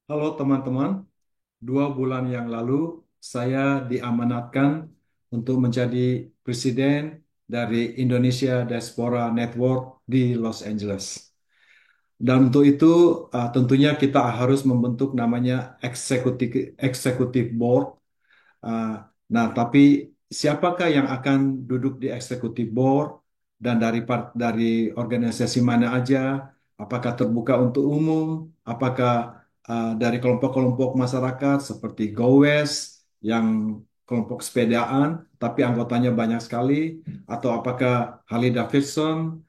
Halo teman-teman, 2 bulan yang lalu saya diamanatkan untuk menjadi presiden dari Indonesia Diaspora Network di Los Angeles. Dan untuk itu tentunya kita harus membentuk namanya executive board. Uh, nah, tapi siapakah yang akan duduk di executive board dan dari organisasi mana aja? Apakah terbuka untuk umum? Apakah dari kelompok-kelompok masyarakat seperti Gowes yang kelompok sepedaan, tapi anggotanya banyak sekali? Atau apakah Harley Davidson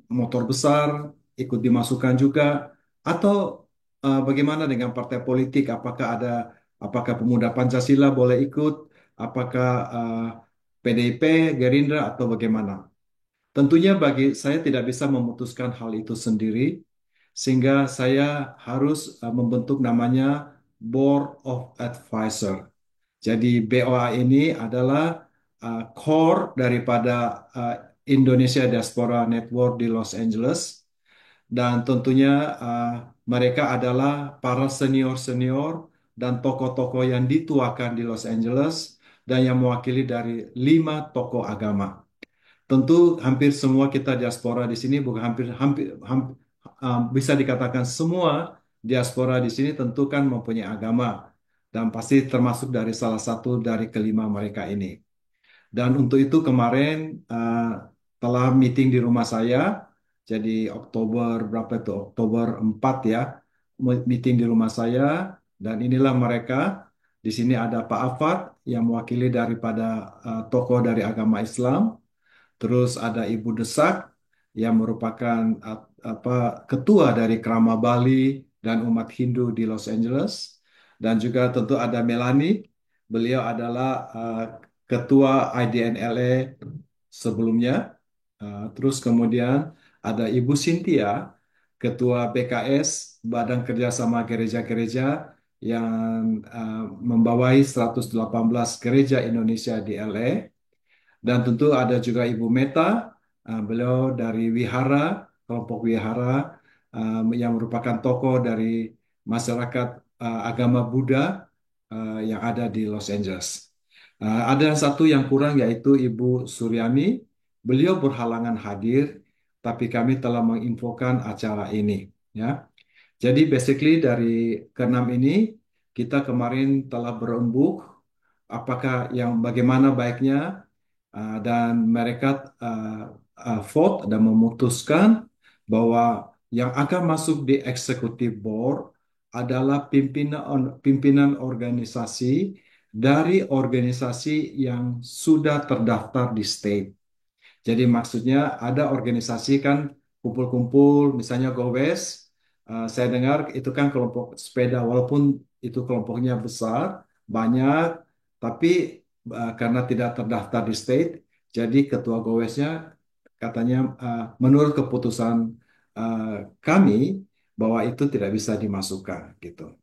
motor besar ikut dimasukkan juga? Atau bagaimana dengan partai politik? Apakah pemuda Pancasila boleh ikut? Apakah PDIP, Gerindra, atau bagaimana? Tentunya bagi saya tidak bisa memutuskan hal itu sendiri, sehingga saya harus membentuk namanya Board of Advisor. Jadi BOA ini adalah core daripada Indonesia Diaspora Network di Los Angeles, dan tentunya uh, mereka adalah para senior-senior dan tokoh-tokoh yang dituakan di Los Angeles dan yang mewakili dari 5 tokoh agama. Tentu hampir semua kita diaspora di sini, bukan hampir hampir, bisa dikatakan semua diaspora di sini tentu kan mempunyai agama dan pasti termasuk dari salah satu dari kelima mereka ini. Dan untuk itu kemarin telah meeting di rumah saya, jadi Oktober berapa itu? Oktober 4 ya, meeting di rumah saya, dan inilah mereka. Di sini ada Pak Afat yang mewakili daripada tokoh dari agama Islam, terus ada Ibu Desak yang merupakan apa ketua dari Krama Bali dan umat Hindu di Los Angeles, dan juga tentu ada Melanie. Beliau adalah ketua IDNLA sebelumnya. Terus kemudian ada Ibu Cynthia, ketua BKS Badan Kerjasama Gereja-Gereja yang membawahi 118 gereja Indonesia di LA. Dan tentu ada juga Ibu Meta, beliau dari Wihara, kelompok Wihara, yang merupakan tokoh dari masyarakat agama Buddha yang ada di Los Angeles. Ada satu yang kurang yaitu Ibu Suryani, beliau berhalangan hadir, tapi kami telah menginfokan acara ini. Ya, jadi basically dari keenam ini kita kemarin telah berembuk apakah yang bagaimana baiknya. Dan mereka vote dan memutuskan bahwa yang akan masuk di executive board adalah pimpinan organisasi dari organisasi yang sudah terdaftar di state. Jadi maksudnya ada organisasi kan kumpul-kumpul, misalnya Gowes, saya dengar itu kan kelompok sepeda, walaupun itu kelompoknya besar, banyak, tapi karena tidak terdaftar di state, jadi ketua Gowesnya katanya menurut keputusan uh, kami bahwa itu tidak bisa dimasukkan gitu.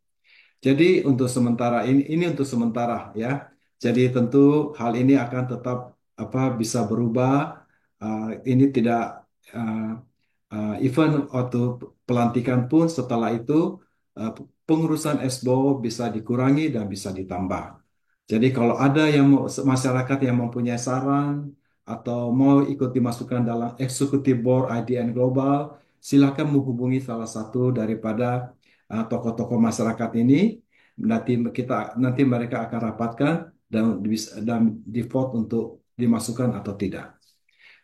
Jadi untuk sementara ini untuk sementara ya. Jadi tentu hal ini akan tetap bisa berubah. Ini tidak uh, event waktu pelantikan pun setelah itu uh, pengurusan SBO bisa dikurangi dan bisa ditambah. Jadi kalau ada masyarakat yang mempunyai saran atau mau ikut dimasukkan dalam Executive Board IDN Global, silakan menghubungi salah satu daripada tokoh-tokoh masyarakat ini. Nanti mereka akan rapatkan dan di vote untuk dimasukkan atau tidak.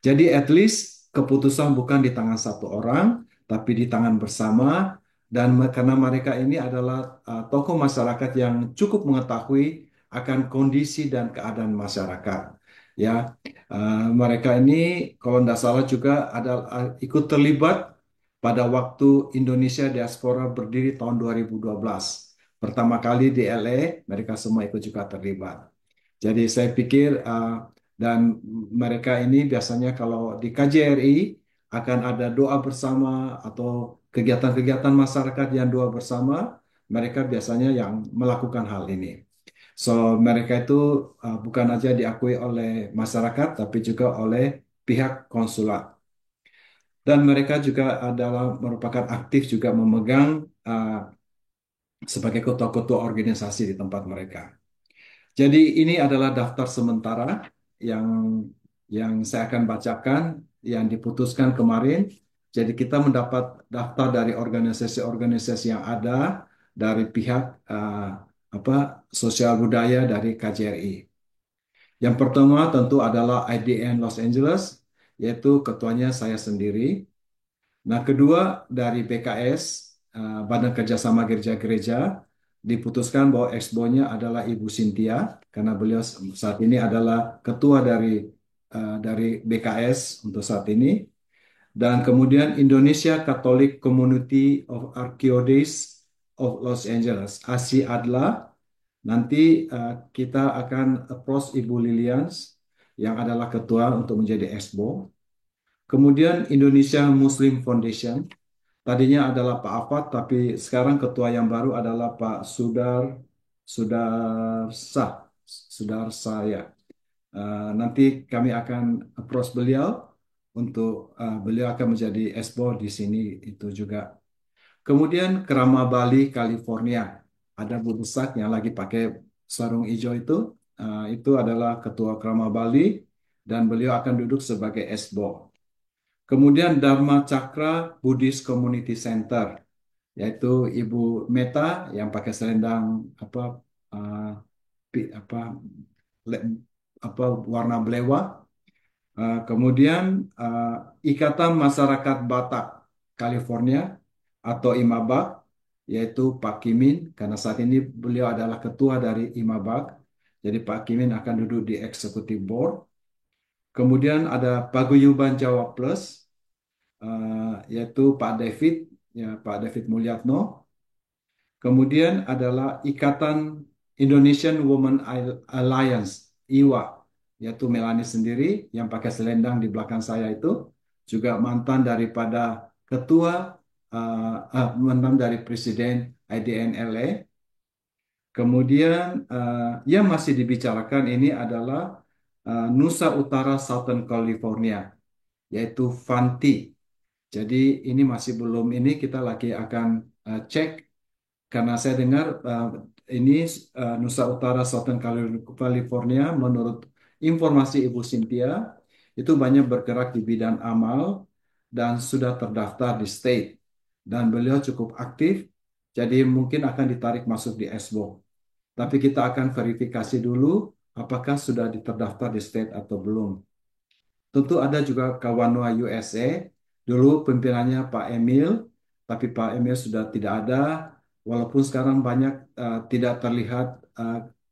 Jadi at least keputusan bukan di tangan satu orang, tapi di tangan bersama. Dan karena mereka ini adalah tokoh masyarakat yang cukup mengetahui akan kondisi dan keadaan masyarakat. Ya, mereka ini kalau tidak salah juga ada ikut terlibat pada waktu Indonesia Diaspora berdiri tahun 2012. Pertama kali di LA, mereka semua ikut juga terlibat. Jadi saya pikir dan mereka ini biasanya kalau di KJRI akan ada doa bersama atau kegiatan-kegiatan masyarakat yang doa bersama, mereka biasanya yang melakukan hal ini. So mereka itu bukan aja diakui oleh masyarakat tapi juga oleh pihak konsulat. Dan mereka juga adalah merupakan aktif juga memegang sebagai ketua-ketua organisasi di tempat mereka. Jadi ini adalah daftar sementara yang saya akan bacakan yang diputuskan kemarin. Jadi kita mendapat daftar dari organisasi-organisasi yang ada dari pihak apa sosial budaya dari KJRI. Yang pertama tentu adalah IDN Los Angeles, yaitu ketuanya saya sendiri. Nah, kedua dari BKS, Badan Kerjasama Gereja-Gereja, diputuskan bahwa eksbonya adalah Ibu Cynthia, karena beliau saat ini adalah ketua dari BKS untuk saat ini. Dan kemudian Indonesia Catholic Community of Archdiocese of Los Angeles, ASI ADLA. Nanti kita akan approach Ibu Lilians, yang adalah ketua untuk menjadi eksbo. Kemudian Indonesia Muslim Foundation. Tadinya adalah Pak Afat, tapi sekarang ketua yang baru adalah Pak Sudarsa, Sudarsa ya. Nanti kami akan approach beliau untuk beliau akan menjadi expo di sini itu juga. Kemudian Kerama Bali, California. Ada Bu Desak yang lagi pakai sarung hijau itu adalah ketua Kerama Bali dan beliau akan duduk sebagai expo. Kemudian Dharma Cakra Buddhist Community Center, yaitu Ibu Meta yang pakai selendang apa uh, apa le- apa warna belewa. Kemudian Ikatan Masyarakat Batak California atau IMABAK, yaitu Pak Kimin, karena saat ini beliau adalah ketua dari IMABAK, jadi Pak Kimin akan duduk di Executive Board. Kemudian ada Paguyuban Jawa Plus, yaitu Pak David, ya Pak David Mulyatno. Kemudian adalah Ikatan Indonesian Women Alliance, IWA, yaitu Melani sendiri yang pakai selendang di belakang saya itu, juga mantan daripada ketua, mantan dari Presiden IDN LA. Kemudian yang masih dibicarakan ini adalah Nusa Utara Southern California, yaitu Fanti. Jadi ini masih belum ini kita lagi akan cek karena saya dengar ini Nusa Utara Southern California menurut informasi Ibu Cynthia itu banyak bergerak di bidang amal dan sudah terdaftar di state dan beliau cukup aktif jadi mungkin akan ditarik masuk di SBO. Tapi kita akan verifikasi dulu apakah sudah terdaftar di state atau belum. Tentu ada juga Kawanua USA. Dulu pimpinannya Pak Emil, tapi Pak Emil sudah tidak ada. Walaupun sekarang banyak tidak terlihat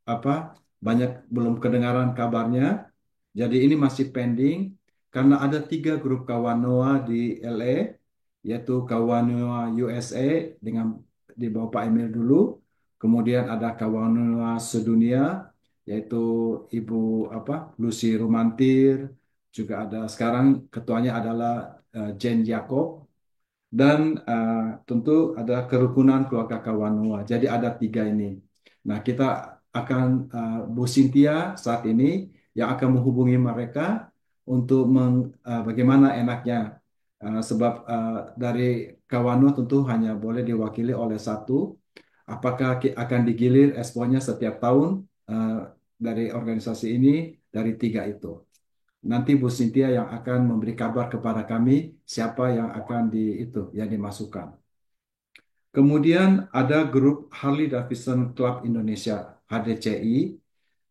apa banyak belum kedengaran kabarnya. Jadi ini masih pending karena ada 3 grup Kawanua di LA, yaitu Kawanua USA dengan di bawah Pak Emil dulu. Kemudian ada Kawanua Sedunia, yaitu Ibu apa Lucy Rumantir, juga ada sekarang ketuanya adalah Jane Jacob dan tentu ada kerukunan keluarga Kawanua. Jadi ada 3 ini. Nah kita akan Bu Cynthia saat ini yang akan menghubungi mereka untuk bagaimana enaknya. Sebab dari Kawanua tentu hanya boleh diwakili oleh satu. Apakah akan digilir expo-nya setiap tahun eh, dari organisasi ini dari 3 itu. Nanti Bu Cynthia yang akan memberi kabar kepada kami siapa yang akan yang dimasukkan. Kemudian ada grup Harley Davidson Club Indonesia HDCI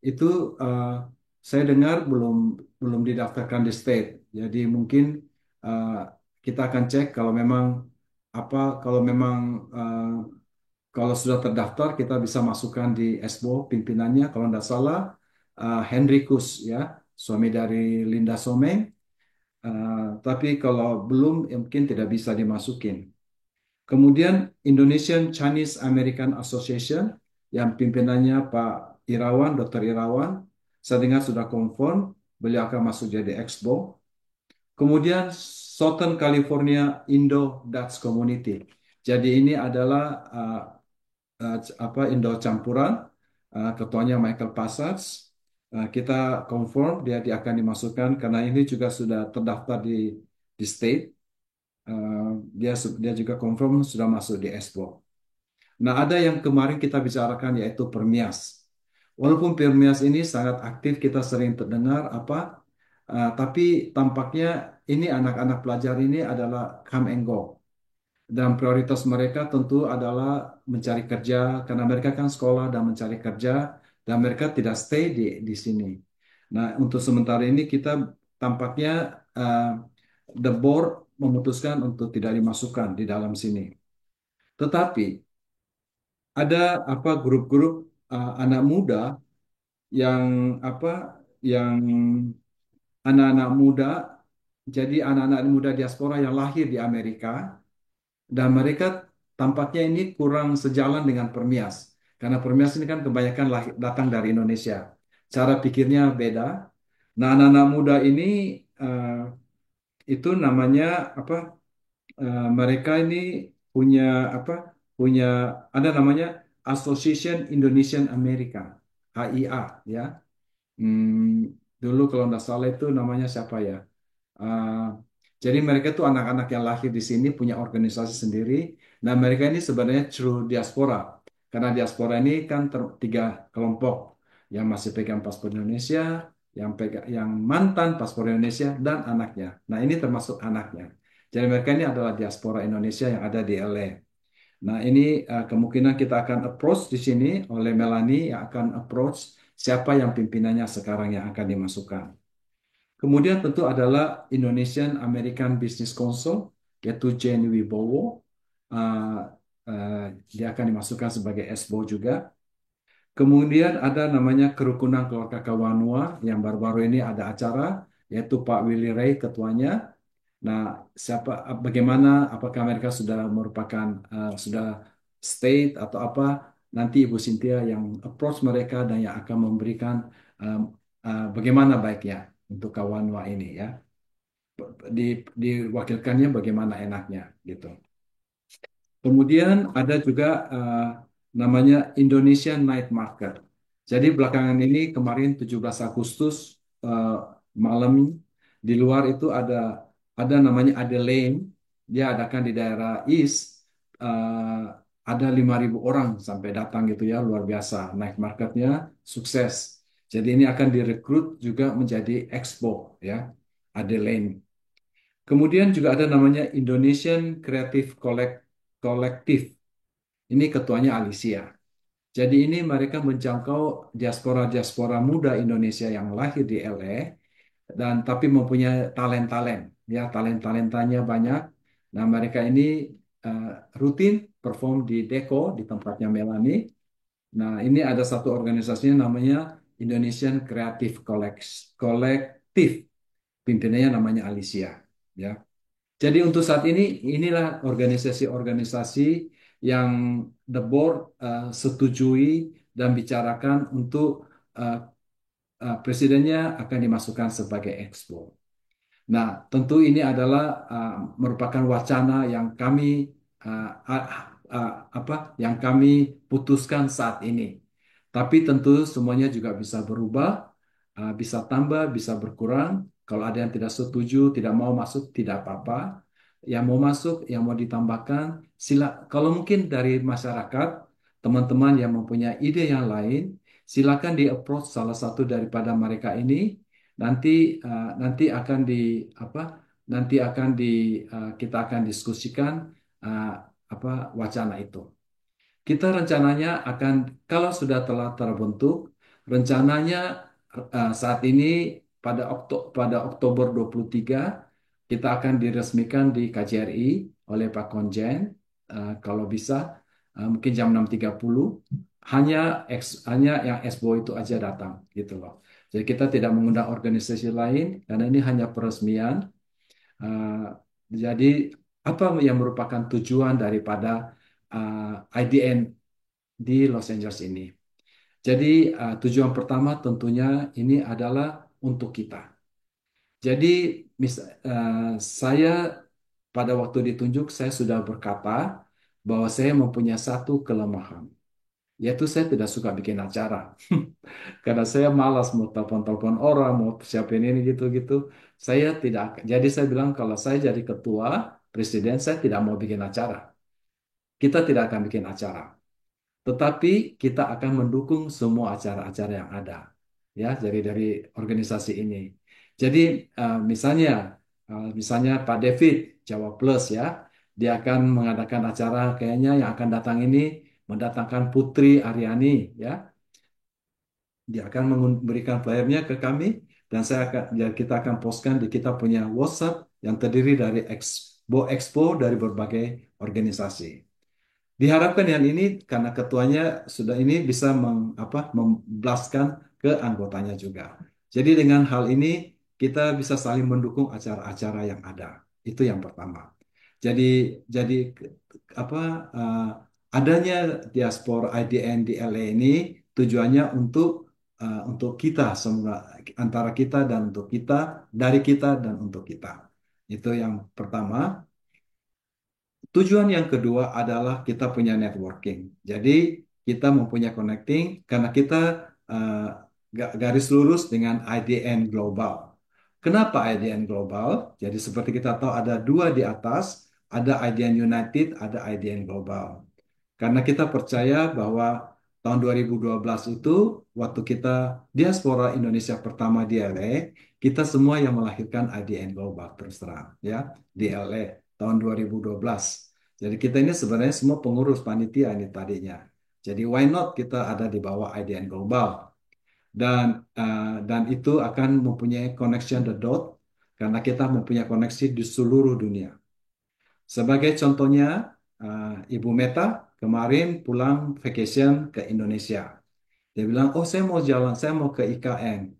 itu eh, saya dengar belum belum didaftarkan di state. Jadi mungkin eh, kita akan cek kalau memang kalau memang eh, kalau sudah terdaftar kita bisa masukkan di SBO pimpinannya kalau tidak salah Henry Kus ya suami dari Linda Someng. Tapi kalau belum ya mungkin tidak bisa dimasukin. Kemudian Indonesian Chinese American Association yang pimpinannya Pak Irawan, Dr. Irawan, saya dengar sudah confirm beliau akan masuk jadi expo. Kemudian Southern California Indo-Dutch Community. Jadi ini adalah Indo campuran, ketuanya Michael Passage. Kita confirm dia akan dimasukkan karena ini juga sudah terdaftar di state. Eh, dia dia juga confirm sudah masuk di Expo. Nah, ada yang kemarin kita bicarakan yaitu Permias. Walaupun Permias ini sangat aktif, kita sering terdengar apa, tapi tampaknya ini anak-anak pelajar ini adalah come and go. Dan prioritas mereka tentu adalah mencari kerja, karena mereka kan sekolah dan mencari kerja, dan mereka tidak stay di sini. Nah, untuk sementara ini kita tampaknya the board memutuskan untuk tidak dimasukkan di dalam sini. Tetapi ada apa grup-grup anak muda yang apa yang anak-anak muda, jadi anak-anak muda diaspora yang lahir di Amerika. Dan mereka tampaknya ini kurang sejalan dengan Permias. Karena Permias ini kan kebanyakan datang dari Indonesia. Cara pikirnya beda. Nah, anak-anak muda ini itu namanya apa? Mereka ini punya apa? Punya ada namanya Association Indonesian America, AIA ya. Dulu kalau nggak salah itu namanya siapa ya? Uh, jadi mereka tuh anak-anak yang lahir di sini punya organisasi sendiri. Nah, mereka ini sebenarnya true diaspora. Karena diaspora ini kan tiga kelompok yang masih pegang paspor Indonesia, yang mantan paspor Indonesia dan anaknya. Nah, ini termasuk anaknya. Jadi mereka ini adalah diaspora Indonesia yang ada di LA. Nah, ini kemungkinan kita akan approach di sini oleh Melanie yang akan approach siapa yang pimpinannya sekarang yang akan dimasukkan. Kemudian tentu adalah Indonesian American Business Council, yaitu Jane Wibowo. Uh, dia akan dimasukkan sebagai SBO juga. Kemudian ada namanya Kerukunan Keluarga Kawanua yang baru-baru ini ada acara, yaitu Pak Willy Ray ketuanya. Nah, bagaimana, apakah mereka sudah merupakan, sudah state atau apa, nanti Ibu Cynthia yang approach mereka dan yang akan memberikan um, bagaimana baiknya untuk Kawanua ini ya diwakilkannya bagaimana enaknya gitu. Kemudian ada juga namanya Indonesian Night Market. Jadi belakangan ini kemarin 17 Agustus eh, malam di luar itu ada namanya Adelaide. Dia adakan di daerah East. eh, ada 5.000 orang sampai datang gitu ya, luar biasa. Night marketnya sukses. Jadi ini akan direkrut juga menjadi expo ya, Adelaide. Kemudian juga ada namanya Indonesian Creative Collective. Ini ketuanya Alicia. Jadi ini mereka menjangkau diaspora-diaspora muda Indonesia yang lahir di LA dan tapi mempunyai talent-talent. Ya, talent-talentanya banyak. Nah, mereka ini eh, rutin perform di Deco di tempatnya Melanie. Nah, ini ada satu organisasinya namanya Indonesian Creative Collective. Pimpinannya namanya Alicia. Ya. Jadi untuk saat ini inilah organisasi-organisasi yang the board setujui dan bicarakan untuk uh, presidennya akan dimasukkan sebagai expo. Nah, tentu ini adalah merupakan wacana yang kami uh, uh, apa yang kami putuskan saat ini. Tapi tentu semuanya juga bisa berubah, bisa tambah, bisa berkurang. Kalau ada yang tidak setuju, tidak mau masuk, tidak apa-apa. Yang mau masuk, yang mau ditambahkan, kalau mungkin dari masyarakat, teman-teman yang mempunyai ide yang lain, silakan di-approach salah satu daripada mereka ini nanti nanti akan di apa nanti akan di kita akan diskusikan uh, apa wacana itu. Kita rencananya akan kalau sudah telah terbentuk rencananya saat ini pada Oktober 23 kita akan diresmikan di KJRI oleh Pak Konjen kalau bisa mungkin jam 6.30 hanya yang SBO itu aja datang gitu loh. Jadi kita tidak mengundang organisasi lain karena ini hanya peresmian. Uh, jadi apa yang merupakan tujuan daripada IDN di Los Angeles ini? Jadi tujuan pertama tentunya ini adalah untuk kita. Jadi saya pada waktu ditunjuk saya sudah berkata bahwa saya mempunyai satu kelemahan, yaitu saya tidak suka bikin acara. Karena saya malas mau telepon-telepon orang, mau siapin ini gitu-gitu. Saya tidak, jadi saya bilang kalau saya jadi ketua presiden, saya tidak mau bikin acara. Kita tidak akan bikin acara. tetapi kita akan mendukung semua acara-acara yang ada, ya, jadi dari organisasi ini. Jadi misalnya Pak David Jawa Plus, ya, dia akan mengadakan acara kayaknya yang akan datang ini mendatangkan Putri Aryani, ya. Dia akan memberikan flyernya ke kami dan kita akan postkan di kita punya WhatsApp yang terdiri dari expo dari berbagai organisasi. Diharapkan yang ini karena ketuanya sudah ini bisa memblaskan ke anggotanya juga. Jadi dengan hal ini kita bisa saling mendukung acara-acara yang ada. Itu yang pertama. Jadi jadi apa eh, adanya diaspora IDN di LA ini tujuannya untuk kita semua, antara kita dan untuk kita, dari kita dan untuk kita. Itu yang pertama. Tujuan yang kedua adalah kita punya networking. Jadi kita mempunyai connecting karena kita eh, garis lurus dengan IDN Global. Kenapa IDN Global? Jadi seperti kita tahu ada dua di atas, ada IDN United, ada IDN Global. Karena kita percaya bahwa tahun 2012 itu waktu kita diaspora Indonesia pertama di LA, kita semua yang melahirkan IDN Global terus terang, ya, di LA tahun 2012. Jadi kita ini sebenarnya semua pengurus panitia ini tadinya. Jadi why not kita ada di bawah IDN Global, dan itu akan mempunyai connection the dot karena kita mempunyai koneksi di seluruh dunia. Sebagai contohnya, Ibu Meta kemarin pulang vacation ke Indonesia. Dia bilang, oh saya mau jalan, saya mau ke IKN.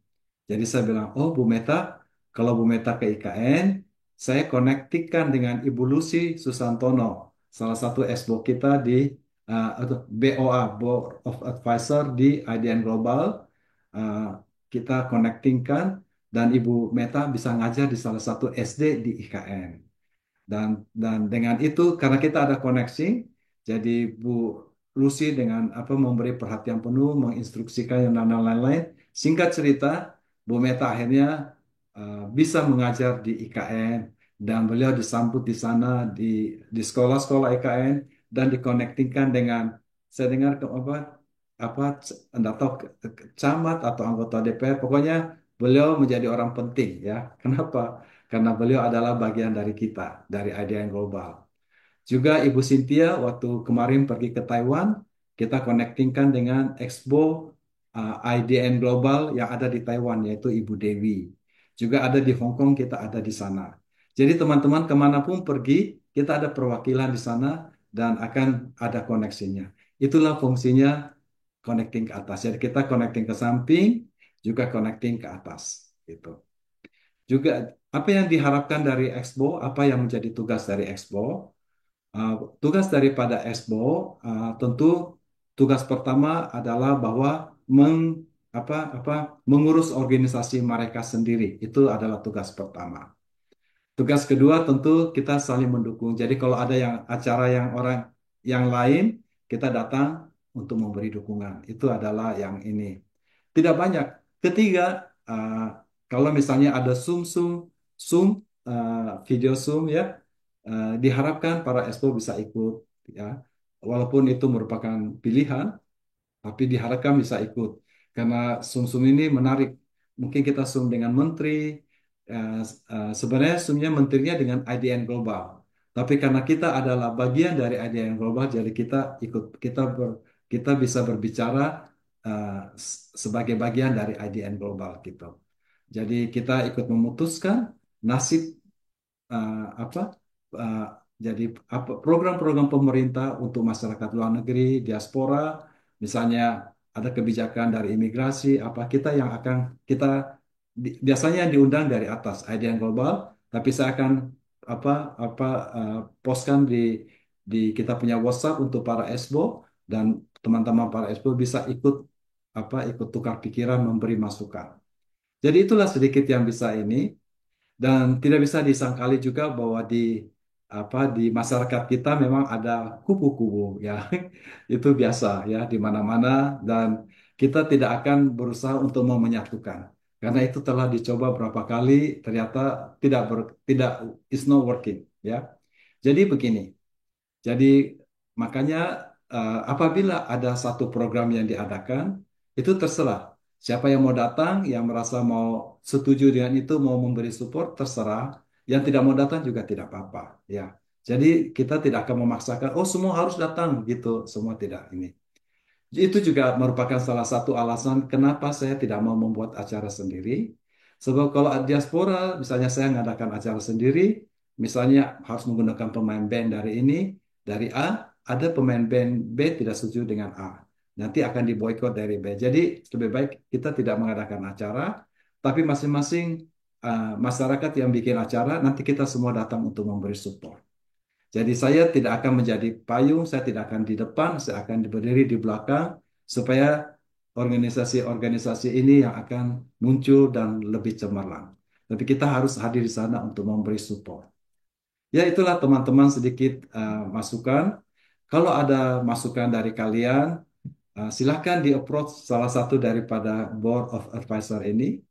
Jadi saya bilang, oh Bu Meta, kalau Bu Meta ke IKN, saya konektikan dengan Ibu Lucy Susantono, salah satu SBO kita di atau BOA, Board of Advisor di IDN Global. Uh, kita connectingkan dan Ibu Meta bisa ngajar di salah satu SD di IKN. Dan dengan itu karena kita ada koneksi, jadi Bu Lucy dengan memberi perhatian penuh, menginstruksikan dan lain-lain. Singkat cerita, Bu Meta akhirnya bisa mengajar di IKN dan beliau disambut di sana di sekolah-sekolah IKN dan dikonektingkan dengan saya dengar enggak tahu camat atau anggota DPR, pokoknya beliau menjadi orang penting, ya. Kenapa? Karena beliau adalah bagian dari kita, dari IDN Global. Juga Ibu Cynthia waktu kemarin pergi ke Taiwan, kita connectingkan dengan Expo IDN Global yang ada di Taiwan, yaitu Ibu Dewi. Juga ada di Hong Kong, kita ada di sana. Jadi teman-teman kemanapun pergi, kita ada perwakilan di sana dan akan ada koneksinya. Itulah fungsinya connecting ke atas. Jadi kita connecting ke samping, juga connecting ke atas. Gitu. Juga apa yang diharapkan dari Expo, apa yang menjadi tugas dari Expo? Uh, Tugas daripada Expo tentu tugas pertama adalah bahwa mengurus organisasi mereka sendiri. Itu adalah tugas pertama. Tugas kedua tentu kita saling mendukung. Jadi kalau ada yang acara yang orang yang lain, kita datang untuk memberi dukungan. Itu adalah yang ini. Tidak banyak. Ketiga, uh, kalau misalnya ada Zoom, video Zoom, ya, diharapkan para expo bisa ikut, ya. Walaupun itu merupakan pilihan, tapi diharapkan bisa ikut karena Zoom ini menarik. Mungkin kita Zoom dengan menteri, sebenarnya Zoomnya menterinya dengan IDN Global. Tapi karena kita adalah bagian dari IDN Global, jadi kita ikut, kita bisa berbicara sebagai bagian dari IDN Global gitu. Jadi kita ikut memutuskan nasib eh, apa eh, jadi apa program-program pemerintah untuk masyarakat luar negeri, diaspora, misalnya ada kebijakan dari imigrasi, apa kita yang akan kita biasanya yang diundang dari atas IDN Global, tapi saya akan apa apa eh, postkan di kita punya WhatsApp untuk para expo dan teman-teman para expo bisa ikut tukar pikiran, memberi masukan. Jadi itulah sedikit yang bisa ini. Dan tidak bisa disangkali juga bahwa di masyarakat kita memang ada kubu-kubu, ya. Itu biasa, ya, di mana-mana, dan kita tidak akan berusaha untuk menyatukan karena itu telah dicoba berapa kali, ternyata tidak is not working, ya. Jadi begini. Jadi makanya apabila ada satu program yang diadakan, itu terserah. Siapa yang mau datang, yang merasa mau setuju dengan itu, mau memberi support, terserah. Yang tidak mau datang juga tidak apa-apa. Ya, jadi kita tidak akan memaksakan, oh semua harus datang gitu, semua tidak ini. Itu juga merupakan salah satu alasan kenapa saya tidak mau membuat acara sendiri. Sebab kalau diaspora, misalnya saya mengadakan acara sendiri, misalnya harus menggunakan pemain band dari ini, dari A, ada pemain band B tidak setuju dengan A. Nanti akan diboikot dari B. Jadi lebih baik kita tidak mengadakan acara, tapi masing-masing masyarakat yang bikin acara, nanti kita semua datang untuk memberi support. Jadi saya tidak akan menjadi payung, saya tidak akan di depan, saya akan berdiri di belakang supaya organisasi-organisasi ini yang akan muncul dan lebih cemerlang. Tapi kita harus hadir di sana untuk memberi support. Ya itulah teman-teman sedikit masukan. Kalau ada masukan dari kalian, silahkan di-approach salah satu daripada Board of Advisor ini.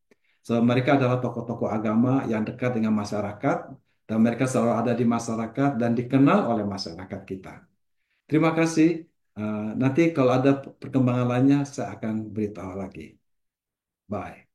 So, mereka adalah tokoh-tokoh agama yang dekat dengan masyarakat dan mereka selalu ada di masyarakat dan dikenal oleh masyarakat kita. Terima kasih. Nanti kalau ada perkembangan lainnya saya akan beritahu lagi. Bye.